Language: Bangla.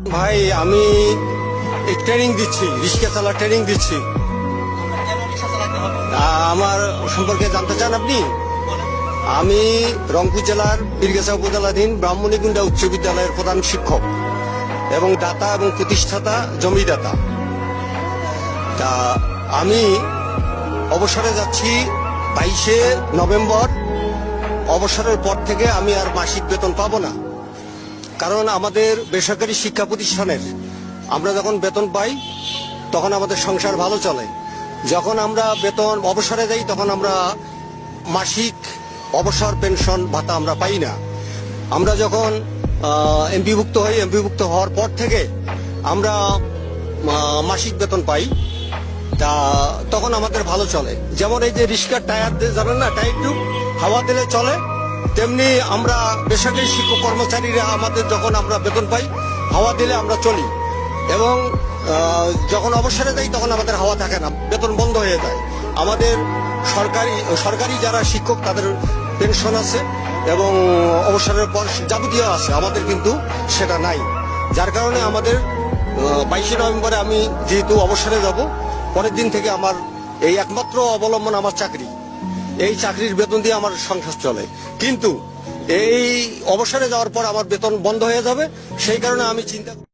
ভাই আমি ট্রেনিং দিচ্ছি, রিক্সা চালার ট্রেনিং দিচ্ছি। আমার সম্পর্কে জানতে চান আপনি? আমি রংপুর জেলার বীরগাছা উপজেলাধীন ব্রাহ্মণীকুণ্ডা উচ্চ বিদ্যালয়ের প্রধান শিক্ষক এবং দাতা এবং প্রতিষ্ঠাতা জমিদাতা। তা আমি অবসরে যাচ্ছি 22শে নভেম্বর। অবসরের পর থেকে আমি আর মাসিক বেতন পাবো না, কারণ আমাদের বেসরকারি শিক্ষা প্রতিষ্ঠানের আমরা যখন বেতন পাই তখন আমাদের সংসার ভালো চলে। যখন আমরা বেতন অবসরে যাই তখন আমরা মাসিক অবসর পেনশন ভাতা আমরা পাই না। আমরা যখন এমপিভুক্ত হই, এমপিভুক্ত হওয়ার পর থেকে আমরা মাসিক বেতন পাই। তা তখন আমাদের ভালো চলে। যেমন এই যে রিক্সার টায়ার জানেন না, টায়ার টিউব হাওয়া দিলে চলে, তেমনি আমরা বেসরকারি শিক্ষক কর্মচারীরা আমাদের যখন আমরা বেতন পাই হাওয়া দিলে আমরা চলি। এবং যখন অবসরে যাই তখন আমাদের হাওয়া থাকে না, বেতন বন্ধ হয়ে যায়। আমাদের সরকারি যারা শিক্ষক তাদের পেনশন আছে এবং অবসরের পর যাবতীয় আছে, আমাদের কিন্তু সেটা নাই। যার কারণে আমাদের 22শে নভেম্বরে আমি যেহেতু অবসরে যাব, পরের দিন থেকে আমার এই একমাত্র অবলম্বন আমার চাকরি। এই চাকরির বেতন দিয়ে আমার সংসার চলে, কিন্তু এই অবসরে যাওয়ার পর আমার বেতন বন্ধ হয়ে যাবে। সেই কারণে আমি চিন্তা